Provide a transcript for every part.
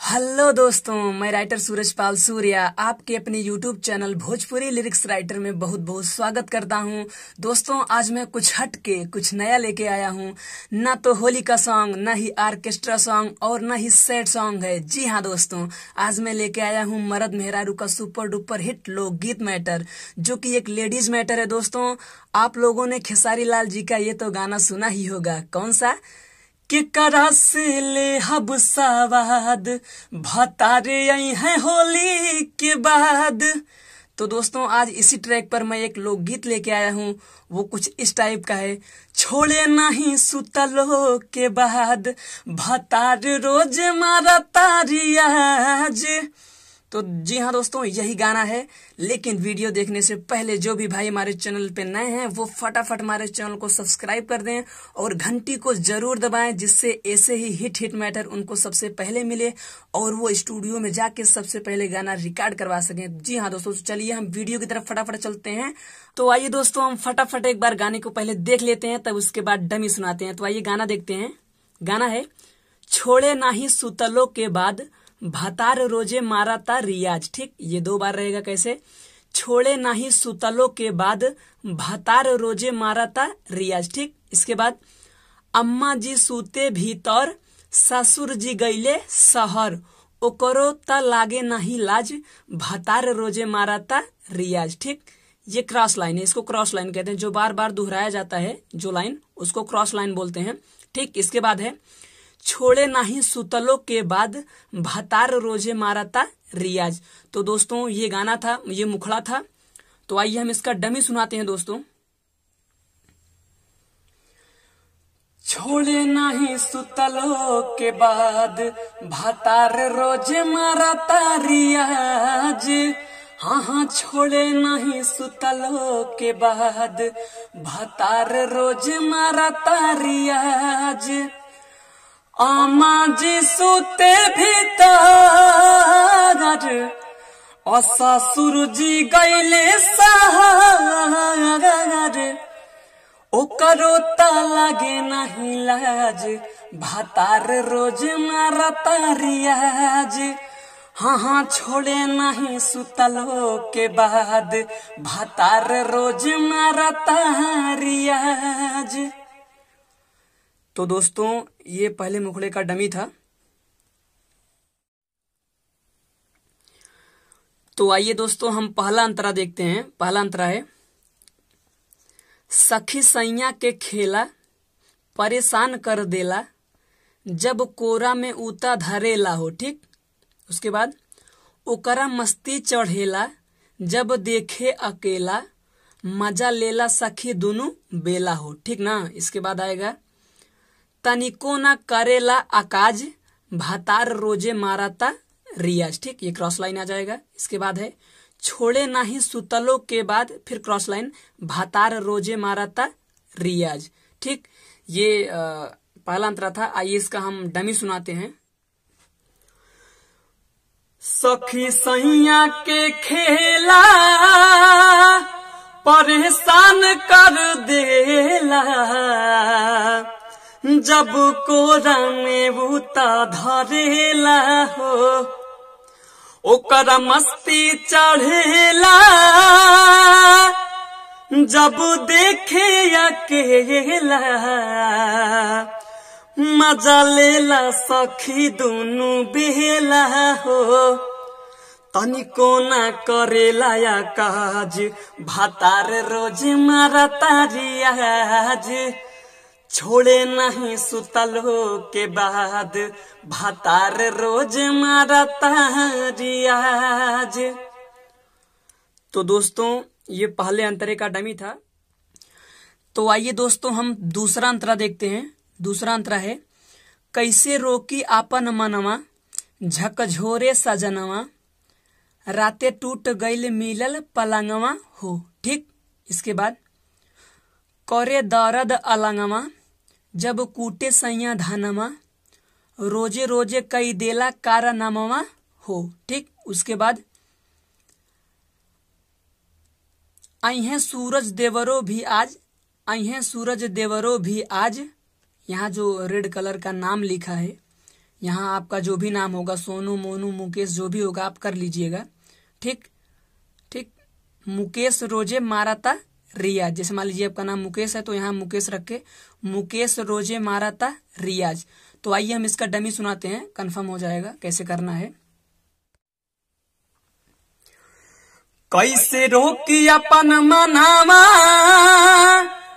Hello दोस्तों, मैं writer सूरज पाल सूर्या आपके अपने YouTube channel Bhojpuri lyrics writer में बहुत बहुत स्वागत करता हूं। दोस्तों, आज मैं कुछ हट के कुछ नया लेके आया हूं। ना तो होली का सॉन्ग, ना ही ऑर्केस्ट्रा सॉन्ग और ना ही सैड सॉन्ग है। जी हाँ दोस्तों, आज मैं लेके आया हूं मर्द मेहरारू का सुपर डुपर हिट लोकगीत मैटर, जो कि एक लेडीज मैटर है। दोस्तों, आप लोगों ने खेसारी लाल जी का ये तो गाना सुना ही होगा। कौन सा? कि करा से ले हब सवाद भतारे आई है होली के बाद। तो दोस्तों, आज इसी ट्रैक पर मैं एक लोकगीत लेके आया हूँ। वो कुछ इस टाइप का है। छोड़े नहीं सुतलो के बाद भतार रोज मारा तारियाज। तो जी हाँ दोस्तों, यही गाना है। लेकिन वीडियो देखने से पहले जो भी भाई हमारे चैनल पे नए हैं वो फटाफट हमारे चैनल को सब्सक्राइब कर दें और घंटी को जरूर दबाएं, जिससे ऐसे ही हिट मैटर उनको सबसे पहले मिले और वो स्टूडियो में जाके सबसे पहले गाना रिकॉर्ड करवा सकें। जी हाँ दोस्तों, चलिए हम वीडियो की तरफ फटाफट चलते हैं। तो आइए दोस्तों, हम फटाफट एक बार गाने को पहले देख लेते हैं, तब उसके बाद डमी सुनाते हैं। तो आइए गाना देखते हैं। गाना है छोड़े नाही सुतलो के बाद भतार रोजे माराता रियाज। ठीक, ये 2 बार रहेगा। कैसे? छोड़े नाही सुतलो के बाद भतार रोजे माराता रियाज। ठीक, इसके बाद अम्मा जी सूते भीतर ससुर जी गईले शहर ओकरो ता लागे नहीं लाज भतार रोजे माराता रियाज। ठीक, ये क्रॉस लाइन है। इसको क्रॉस लाइन कहते हैं। जो बार बार दोहराया जाता है जो लाइन, उसको क्रॉस लाइन बोलते हैं। ठीक, इसके बाद है छोड़े नाही सुतलो के बाद भतार रोजे मारता रियाज। तो दोस्तों, ये गाना था, ये मुखड़ा था। तो आइए हम इसका डमी सुनाते हैं दोस्तों। छोड़े नाही सुतलो के बाद भतार रोजे मारता रियाज। हाँ हाँ, छोड़े नहीं सुतलो के बाद भतार रोज मारता रियाज। अम्मा जी सूते भीतर और ससुर जी गईले शहर ओकरो ता लागे नहीं लाज भतार रोज मारता रियाज। हाँ हाँ, छोड़े नहीं सुतलो के बाद भतार रोज मारता रियाज। तो दोस्तों, ये पहले मुखड़े का डमी था। तो आइए दोस्तों, हम पहला अंतरा देखते हैं। पहला अंतरा है सखी सैया के खेला परेशान कर देला जब कोरा में उता धरेला हो। ठीक, उसके बाद ओकरा मस्ती चढ़ेला जब देखे अकेला मजा लेला सखी दोनों बेला हो। ठीक ना, इसके बाद आएगा तनिको ना करेला आकाज भतार रोजे मारता रियाज। ठीक, ये क्रॉस लाइन आ जाएगा। इसके बाद है छोड़े नाही सुतलो के बाद फिर क्रॉस लाइन भतार रोजे मारता रियाज। ठीक, ये पहला अंतरा था। आइए इसका हम डमी सुनाते हैं। सखी सैया के खेला परेशान कर देला जब कोरा में बूता धरेला हो ओकरा मस्ती चढ़ेला जब देखे अकेला मजा लेला सखी दोनों बेला हो। तनिको ना करेला या काज भतार रोज मारता रियाज। छोड़े नहीं सुतलो के बाद भतार रोज मारता रियाज। तो दोस्तों, ये पहले अंतरे का डमी था। तो आइए दोस्तों, हम दूसरा अंतरा देखते हैं। दूसरा अंतरा है कैसे रोकी आपन मनवा झकझोरे सजनवा राते टूट गईल मिलल पलंगवा हो। ठीक, इसके बाद करे दर्द अलंगवा जब कूटे सैया धनवा रोजे रोजे कई देला कारनामवा हो। ठीक, उसके बाद अहे सूरज देवरो भी आज, अहे सूरज देवरो भी आज। यहाँ जो रेड कलर का नाम लिखा है यहाँ आपका जो भी नाम होगा, सोनू, मोनू, मुकेश, जो भी होगा आप कर लीजिएगा। ठीक ठीक। मुकेश रोजे माराता रियाज, जैसे मान लीजिए आपका नाम मुकेश है तो यहाँ मुकेश रख के मुकेश रोजे माराता रियाज। तो आइए हम इसका डमी सुनाते हैं, कंफर्म हो जाएगा कैसे करना है। कैसे रोकी अपन मनावा,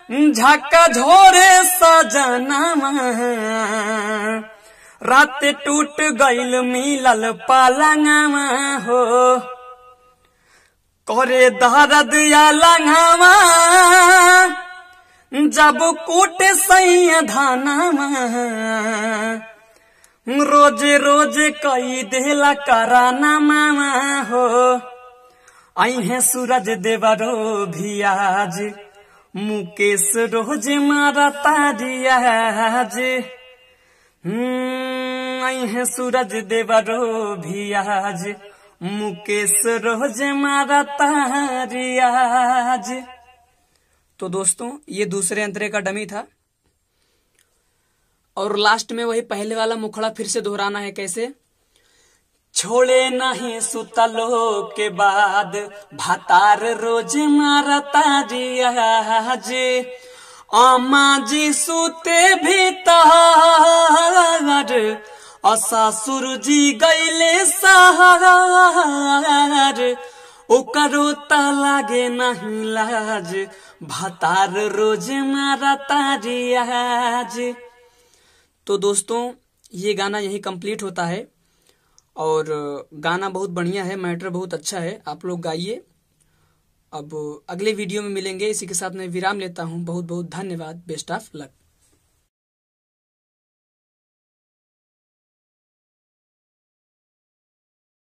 झक्का झोरे सजनावा, रात टूट गईल मिलल पलंगवा हो, करे दर्द या लंगवा, जब कूट सैया धानावा, रोजे रोजे कई देला कराना मामा हो, आई है सूरज देवरो भी आज, मुकेश रोज मारता रियाज। आई है सूरज देवरो भी आज, मुकेश रोज मारता रियाज। तो दोस्तों ये दूसरे अंतरे का डमी था, और लास्ट में वही पहले वाला मुखड़ा फिर से दोहराना है। कैसे? छोड़े नहीं सुतलो के बाद, भातार रोज मारता रियाज, आमा जी सुते भीतर, असासुर जी गईले सहार, ओकरो ता लागे नहीं लाज, भातार रोज मारता रियाज। तो दोस्तों ये गाना यही कंप्लीट होता है, और गाना बहुत बढ़िया है, मैटर बहुत अच्छा है, आप लोग गाइए। अब अगले वीडियो में मिलेंगे, इसी के साथ मैं विराम लेता हूँ। बहुत बहुत धन्यवाद। Best of luck.